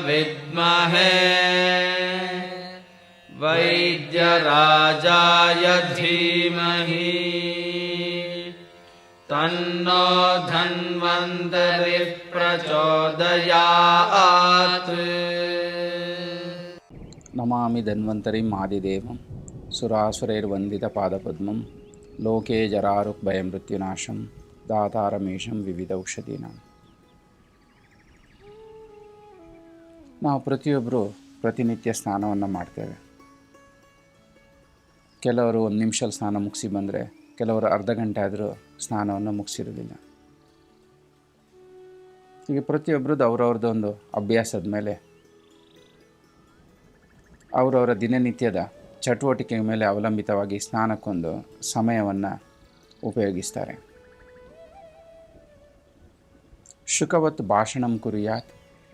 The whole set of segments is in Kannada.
ವಿದ್ಮಹೇ ವೈದ್ಯರಾಜಾಯ ಧೀಮಹಿ ತನ್ನೋ ಧನ್ವಂತರಿ ಪ್ರಚೋದಯಾತ್. ನಮಾಮಿ ಧನ್ವಂತರಿಂ ಆದಿದೇವಂ ಸುರಾಸುರೈರ್ವಂದಿತ ಪಾದಪದ್ಮಂ ಲೋಕೆ ಜರಾರುಗ್ಭಯಮೃತ್ಯುನಾಶಂ ದಾತಾರಮೇಶಂ ವಿವಿಧೌಷಧೀನಾಂ. ನಾವು ಪ್ರತಿಯೊಬ್ಬರು ಪ್ರತಿನಿತ್ಯ ಸ್ನಾನವನ್ನು ಮಾಡ್ತೇವೆ. ಕೆಲವರು 1 ನಿಮಿಷದಲ್ಲಿ ಸ್ನಾನ ಮುಗಿಸಿ ಬಂದರೆ, ಕೆಲವರು ಅರ್ಧ ಗಂಟೆ ಆದರೂ ಸ್ನಾನವನ್ನು ಮುಗಿಸಿರೋದಿಲ್ಲ. ಈಗ ಪ್ರತಿಯೊಬ್ಬರದ್ದು ಅವ್ರವ್ರದ್ದು ಒಂದು ಅಭ್ಯಾಸದ ಮೇಲೆ, ಅವರವರ ದಿನನಿತ್ಯದ ಚಟುವಟಿಕೆಯ ಮೇಲೆ ಅವಲಂಬಿತವಾಗಿ ಸ್ನಾನಕ್ಕೊಂದು ಸಮಯವನ್ನು ಉಪಯೋಗಿಸ್ತಾರೆ. ಶುಕವತ್ ಭಾಷಣಂ ಕುರ್ಯಾತ್,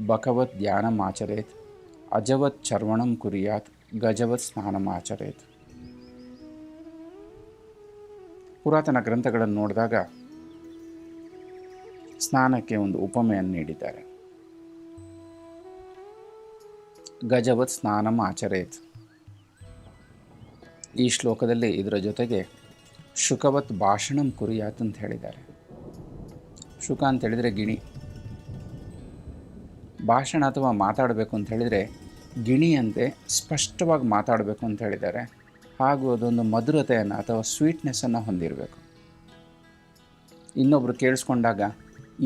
ಬಕವತ್ ಧ್ಯಾನಂ ಆಚರೇತ್, ಅಜವತ್ ಚರ್ವಣಂ ಕುರ್ಯಾತ್, ಗಜವತ್ ಸ್ನಾನಮಾಚರೇತ್. ಪುರಾತನ ಗ್ರಂಥಗಳನ್ನು ನೋಡಿದಾಗ ಸ್ನಾನಕ್ಕೆ ಒಂದು ಉಪಮೆಯನ್ನು ನೀಡಿದ್ದಾರೆ. ಗಜವತ್ ಸ್ನಾನಂ ಆಚರೇತ್. ಈ ಶ್ಲೋಕದಲ್ಲಿ ಇದರ ಜೊತೆಗೆ ಶುಕವತ್ ಭಾಷಣಂ ಕುರ್ಯಾತ್ ಅಂತ ಹೇಳಿದ್ದಾರೆ. ಶುಕ ಅಂತ ಹೇಳಿದರೆ ಗಿಣಿ, ಭಾಷಣ ಅಥವಾ ಮಾತಾಡಬೇಕು ಅಂತ ಹೇಳಿದರೆ ಗಿಣಿಯಂತೆ ಸ್ಪಷ್ಟವಾಗಿ ಮಾತಾಡಬೇಕು ಅಂತ ಹೇಳಿದ್ದಾರೆ. ಹಾಗೂ ಅದೊಂದು ಮಧುರತೆಯನ್ನು ಅಥವಾ ಸ್ವೀಟ್ನೆಸ್ಸನ್ನು ಹೊಂದಿರಬೇಕು. ಇನ್ನೊಬ್ಬರು ಕೇಳಿಸ್ಕೊಂಡಾಗ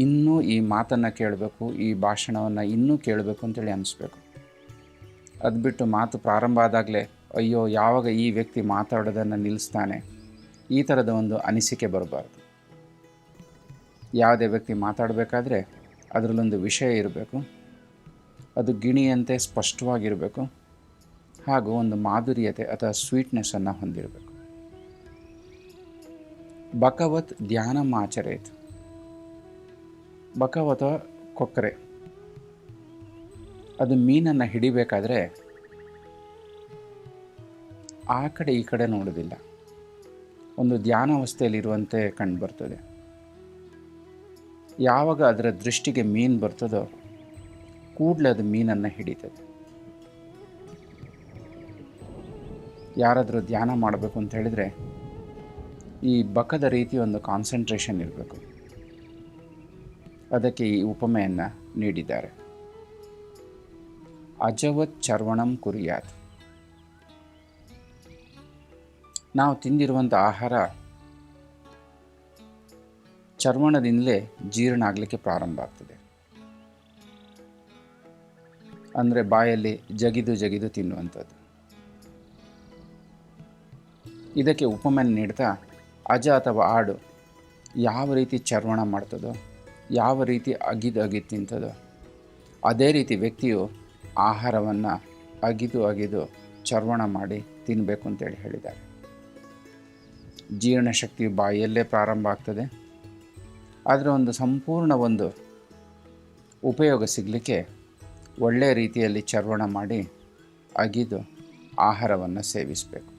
ಇನ್ನೂ ಈ ಮಾತನ್ನು ಕೇಳಬೇಕು, ಈ ಭಾಷಣವನ್ನು ಇನ್ನೂ ಕೇಳಬೇಕು ಅಂತೇಳಿ ಅನಿಸ್ಬೇಕು. ಅದು ಬಿಟ್ಟು ಮಾತು ಪ್ರಾರಂಭ ಆದಾಗಲೇ ಅಯ್ಯೋ ಯಾವಾಗ ಈ ವ್ಯಕ್ತಿ ಮಾತಾಡೋದನ್ನು ನಿಲ್ಲಿಸ್ತಾನೆ, ಈ ಥರದ ಒಂದು ಅನಿಸಿಕೆ ಬರಬಾರ್ದು. ಯಾವುದೇ ವ್ಯಕ್ತಿ ಮಾತಾಡಬೇಕಾದ್ರೆ ಅದರಲ್ಲೊಂದು ವಿಷಯ ಇರಬೇಕು, ಅದು ಗಿಣಿಯಂತೆ ಸ್ಪಷ್ಟವಾಗಿರಬೇಕು, ಹಾಗೂ ಒಂದು ಮಾಧುರ್ಯತೆ ಅಥವಾ ಸ್ವೀಟ್ನೆಸ್ಸನ್ನು ಹೊಂದಿರಬೇಕು. ಬಕವತ್ ಧ್ಯಾನಂ ಆಚರೇತ್. ಬಕವತ ಕೊಕ್ಕರೆ, ಅದು ಮೀನನ್ನು ಹಿಡಿಬೇಕಾದ್ರೆ ಆ ಕಡೆ ಈ ಕಡೆ ನೋಡೋದಿಲ್ಲ, ಒಂದು ಧ್ಯಾನಾವಸ್ಥೆಯಲ್ಲಿರುವಂತೆ ಕಂಡುಬರ್ತದೆ. ಯಾವಾಗ ಅದರ ದೃಷ್ಟಿಗೆ ಮೀನು ಬರ್ತದೋ ಕೂಡಲೇ ಅದು ಮೀನನ್ನು ಹಿಡಿತದೆ. ಯಾರಾದರೂ ಧ್ಯಾನ ಮಾಡಬೇಕು ಅಂತ ಹೇಳಿದರೆ ಈ ಬಕದ ರೀತಿ ಒಂದು ಕಾನ್ಸಂಟ್ರೇಷನ್ ಇರಬೇಕು. ಅದಕ್ಕೆ ಈ ಉಪಮೆಯನ್ನು ನೀಡಿದ್ದಾರೆ. ಅಜವತ್ ಚರ್ವಣಂ ಕುರ್ಯಾತ್. ನಾವು ತಿಂದಿರುವಂಥ ಆಹಾರ ಚರ್ವಣದಿಂದಲೇ ಜೀರ್ಣ ಆಗಲಿಕ್ಕೆ ಪ್ರಾರಂಭ ಆಗ್ತದೆ. ಅಂದರೆ ಬಾಯಲ್ಲಿ ಜಗಿದು ಜಗಿದು ತಿನ್ನುವಂಥದ್ದು. ಇದಕ್ಕೆ ಉಪಮೆಯನ್ನು ನೀಡ್ತಾ ಅಜ ಅಥವಾ ಆಡು ಯಾವ ರೀತಿ ಚರ್ವಣ ಮಾಡ್ತದೋ, ಯಾವ ರೀತಿ ಅಗಿದು ತಿಂತದೋ, ಅದೇ ರೀತಿ ವ್ಯಕ್ತಿಯು ಆಹಾರವನ್ನು ಅಗಿದು ಚರ್ವಣ ಮಾಡಿ ತಿನ್ನಬೇಕು ಅಂತೇಳಿ ಹೇಳಿದ್ದಾರೆ. ಜೀರ್ಣಶಕ್ತಿಯು ಬಾಯಲ್ಲೇ ಪ್ರಾರಂಭ ಆಗ್ತದೆ. ಅದರ ಒಂದು ಸಂಪೂರ್ಣ ಒಂದು ಉಪಯೋಗ ಸಿಗಲಿಕ್ಕೆ ಒಳ್ಳೆಯ ರೀತಿಯಲ್ಲಿ ಚರ್ವಣ ಮಾಡಿ ಅಗಿದು ಆಹಾರವನ್ನು ಸೇವಿಸಬೇಕು.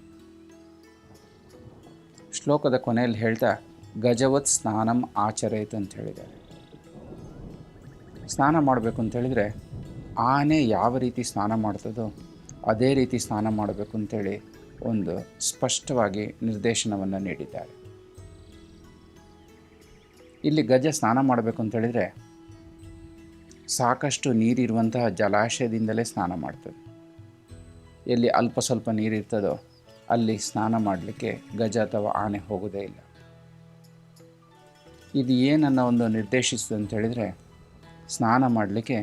ಶ್ಲೋಕದ ಕೊನೆಯಲ್ಲಿ ಹೇಳ್ತಾ ಗಜವತ್ ಸ್ನಾನಂ ಆಚರೇತ್ ಅಂತ ಹೇಳಿದ್ದಾರೆ. ಸ್ನಾನ ಮಾಡಬೇಕು ಅಂತ ಹೇಳಿದರೆ ಆನೆ ಯಾವ ರೀತಿ ಸ್ನಾನ ಮಾಡ್ತದೋ ಅದೇ ರೀತಿ ಸ್ನಾನ ಮಾಡಬೇಕು ಅಂತೇಳಿ ಒಂದು ಸ್ಪಷ್ಟವಾಗಿ ನಿರ್ದೇಶನವನ್ನು ನೀಡಿದ್ದಾರೆ. ಇಲ್ಲಿ ಗಜ ಸ್ನಾನ ಮಾಡಬೇಕು ಅಂತ ಹೇಳಿದರೆ ಸಾಕಷ್ಟು ನೀರಿರುವಂತಹ ಜಲಾಶಯದಿಂದಲೇ ಸ್ನಾನ ಮಾಡ್ತದೆ. ಎಲ್ಲಿ ಅಲ್ಪ ಸ್ವಲ್ಪ ನೀರಿರ್ತದೋ ಅಲ್ಲಿ ಸ್ನಾನ ಮಾಡಲಿಕ್ಕೆ ಗಜ ಅಥವಾ ಆನೆ ಹೋಗೋದೇ ಇಲ್ಲ. ಇದು ಏನನ್ನು ಒಂದು ನಿರ್ದೇಶಿಸ್ತದೆ ಅಂತ ಹೇಳಿದರೆ ಸ್ನಾನ ಮಾಡಲಿಕ್ಕೆ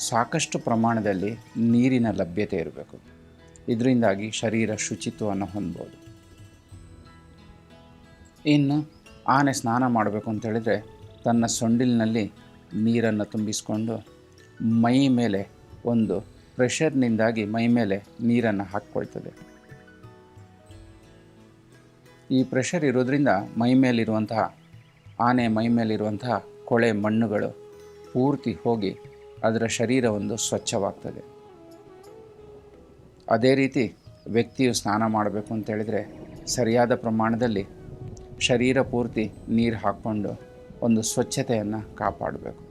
ಸಾಕಷ್ಟು ಪ್ರಮಾಣದಲ್ಲಿ ನೀರಿನ ಲಭ್ಯತೆ ಇರಬೇಕು. ಇದರಿಂದಾಗಿ ಶರೀರ ಶುಚಿತ್ವವನ್ನು ಹೊಂದ್ಬೋದು. ಇನ್ನು ಆನೆ ಸ್ನಾನ ಮಾಡಬೇಕು ಅಂತ ಹೇಳಿದರೆ ತನ್ನ ಸೊಂಡಿಲಿನಲ್ಲಿ ನೀರನ್ನು ತುಂಬಿಸಿಕೊಂಡು ಮೈ ಮೇಲೆ ಒಂದು ಪ್ರೆಷರ್ನಿಂದಾಗಿ ಮೈ ಮೇಲೆ ನೀರನ್ನು ಹಾಕ್ಕೊಳ್ತದೆ. ಈ ಪ್ರೆಷರ್ ಇರೋದ್ರಿಂದ ಆನೆ ಮೈ ಮೇಲಿರುವಂತಹ ಕೊಳೆ ಮಣ್ಣುಗಳು ಪೂರ್ತಿ ಹೋಗಿ ಅದರ ಶರೀರ ಒಂದು ಸ್ವಚ್ಛವಾಗ್ತದೆ. ಅದೇ ರೀತಿ ವ್ಯಕ್ತಿಯು ಸ್ನಾನ ಮಾಡಬೇಕು ಅಂತ ಹೇಳಿದರೆ ಸರಿಯಾದ ಪ್ರಮಾಣದಲ್ಲಿ ಶರೀರ ಪೂರ್ತಿ ನೀರು ಹಾಕ್ಕೊಂಡು ಒಂದು ಸ್ವಚ್ಛತೆಯನ್ನು ಕಾಪಾಡಬೇಕು.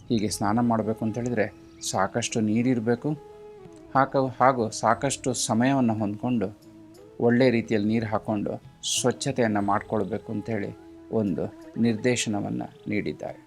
ಹೀಗೆ ಸ್ನಾನ ಮಾಡಬೇಕು ಅಂತ ಹೇಳಿದರೆ ಸಾಕಷ್ಟು ನೀರಿರಬೇಕು, ಹಾಗೂ ಸಾಕಷ್ಟು ಸಮಯವನ್ನು ಹೊಂದ್ಕೊಂಡು ಒಳ್ಳೆಯ ರೀತಿಯಲ್ಲಿ ನೀರು ಹಾಕ್ಕೊಂಡು ಸ್ವಚ್ಛತೆಯನ್ನು ಮಾಡಿಕೊಳ್ಬೇಕು ಅಂಥೇಳಿ ಒಂದು ನಿರ್ದೇಶನವನ್ನು ನೀಡಿದ್ದಾರೆ.